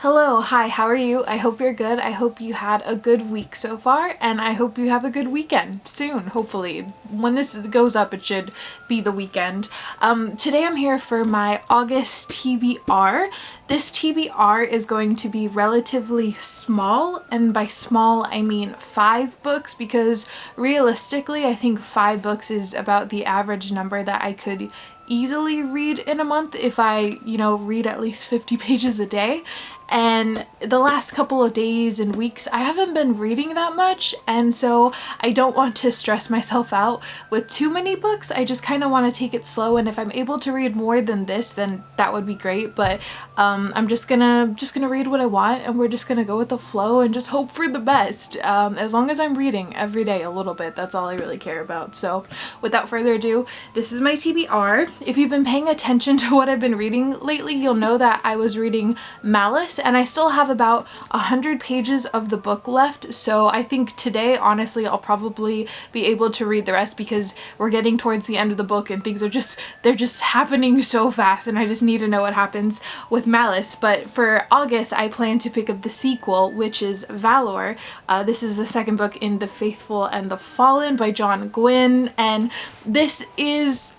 Hello, hi, how are you? I hope you're good. I hope you had a good week so far, and I hope you have a good weekend soon, hopefully. When this goes up, it should be the weekend. Today I'm here for my August TBR. This TBR is going to be relatively small, and by small I mean 5 books, because realistically I think 5 books is about the average number that I could easily read in a month if I, read at least 50 pages a day. And the last couple of days and weeks I haven't been reading that much, and so I don't want to stress myself out with too many books. I just kind of want to take it slow, and if I'm able to read more than this, then that would be great. But I'm just gonna read what I want, and we're just gonna go with the flow and just hope for the best. As long as I'm reading every day a little bit, that's all I really care about. So without further ado, this is my TBR. If you've been paying attention to what I've been reading lately, you'll know that I was reading Malice, and I still have about 100 pages of the book left, so I think today, honestly, I'll probably be able to read the rest, because we're getting towards the end of the book and things are they're just happening so fast, and I just need to know what happens with Malice. But for August, I plan to pick up the sequel, which is Valor. This is the second book in The Faithful and the Fallen by John Gwynne, and this is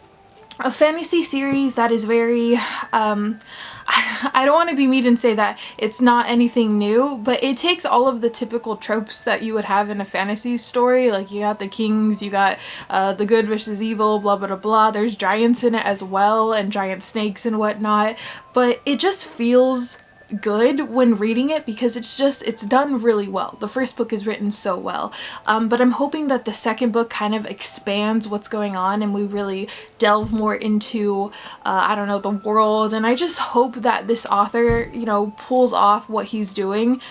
a fantasy series that is very, I don't want to be mean and say that it's not anything new, but it takes all of the typical tropes that you would have in a fantasy story. Like, you got the kings, you got the good versus evil, blah blah blah blah. There's giants in it as well, and giant snakes and whatnot, but it just feels good when reading it because it's done really well. The first book is written so well, but I'm hoping that the second book kind of expands what's going on and we really delve more into I don't know, the world, and I just hope that this author, pulls off what he's doing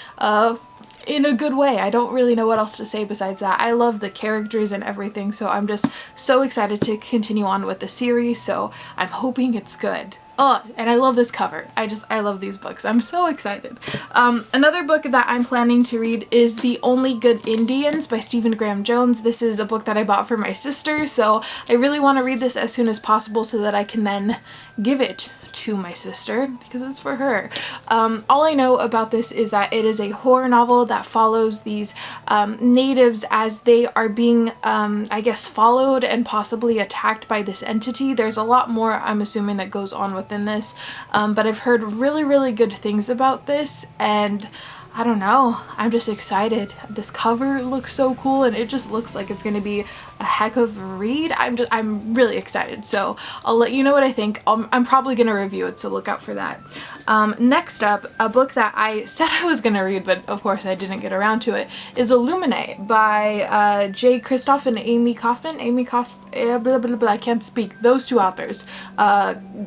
in a good way. I don't really know what else to say besides that. I love the characters and everything, so I'm just so excited to continue on with the series, so I'm hoping it's good. Oh, and I love this cover. I love these books. I'm so excited. Another book that I'm planning to read is The Only Good Indians by Stephen Graham Jones. This is a book that I bought for my sister, so I really want to read this as soon as possible so that I can then give it to my sister because it's for her. All I know about this is that it is a horror novel that follows these natives as they are being, I guess, followed and possibly attacked by this entity. There's a lot more, I'm assuming, that goes on within this, but I've heard really, really good things about this, and I don't know, I'm just excited. This cover looks so cool, and it just looks like it's gonna be a heck of a read. I'm really excited, so I'll let you know what I think. I'm probably gonna review it, so look out for that. Next up, a book that I said I was gonna read, but of course I didn't get around to it, is Illuminati by J. Kristoff and Amy Kaufman. Blah, blah, blah, blah, I can't speak. Those two authors.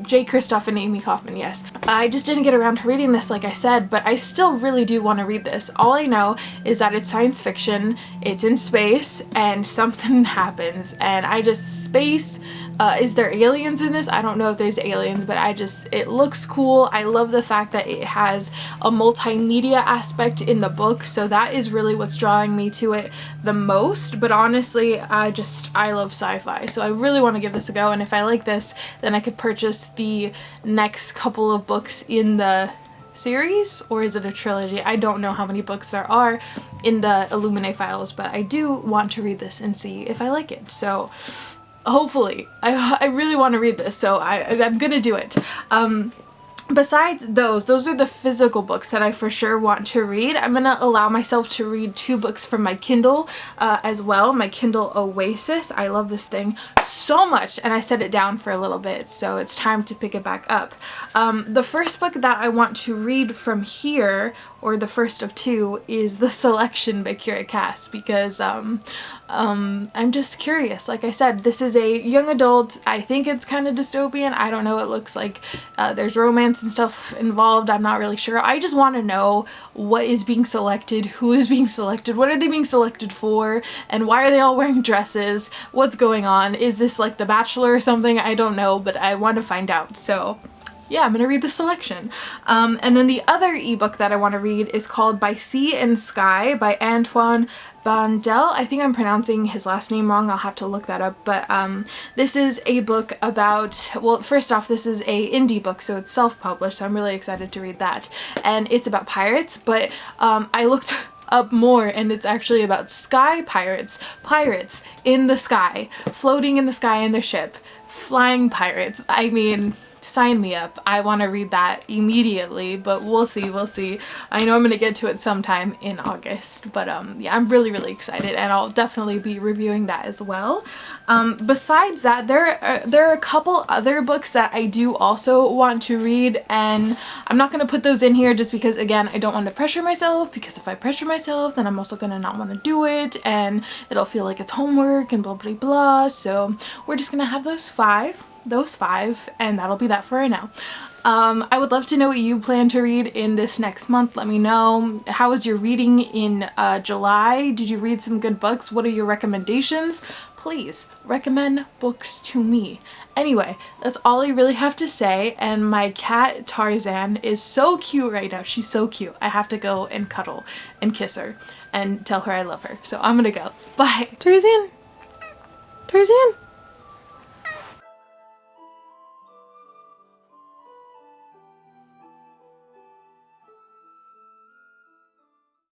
J. Kristoff and Amy Kaufman, yes. I just didn't get around to reading this, like I said, but I still really do want to read this. All I know is that it's science fiction, it's in space, and something happens, and space, is there aliens in this? I don't know if there's aliens, but it looks cool. I love the fact that it has a multimedia aspect in the book, so that is really what's drawing me to it the most. But honestly, I love sci-fi, so I really want to give this a go, and if I like this, then I could purchase the next couple of books in the series, or is it a trilogy? I don't know how many books there are in the Illuminati files, but I do want to read this and see if I like it. So hopefully, I really want to read this, so I'm gonna do it. Besides those are the physical books that I for sure want to read. I'm gonna allow myself to read 2 books from my Kindle as well, my Kindle Oasis. I love this thing so much, and I set it down for a little bit, so it's time to pick it back up. The first book that I want to read from here, or the first of 2, is The Selection by Kira Cass, because I'm just curious. Like I said, this is a young adult. I think it's kind of dystopian. I don't know. It looks like there's romance and stuff involved. I'm not really sure. I just want to know what is being selected, who is being selected, what are they being selected for, and why are they all wearing dresses? What's going on? Is this like The Bachelor or something? I don't know, but I want to find out. So yeah, I'm gonna read the selection. And then the other ebook that I want to read is called By Sea and Sky by Antoine Bandel. I think I'm pronouncing his last name wrong. I'll have to look that up. But this is a book about, well, first off, this is a indie book, so it's self-published, so I'm really excited to read that. And it's about pirates, but I looked up more and it's actually about sky pirates. Pirates in the sky, floating in the sky in their ship. Flying pirates. I mean, sign me up. I want to read that immediately, but we'll see, we'll see. I know I'm gonna get to it sometime in August, but yeah, I'm really, really excited, and I'll definitely be reviewing that as well. Besides that, there are a couple other books that I do also want to read, and I'm not gonna put those in here just because, again, I don't want to pressure myself, because if I pressure myself, then I'm also gonna not want to do it, and it'll feel like it's homework and blah blah blah. So we're just gonna have those five, and that'll be that for right now. I would love to know what you plan to read in this next month. Let me know. How was your reading in July? Did you read some good books? What are your recommendations? Please recommend books to me. Anyway, that's all I really have to say, and my cat Tarzan is so cute right now. She's so cute. I have to go and cuddle and kiss her and tell her I love her. So I'm gonna go. Bye. Tarzan! Tarzan!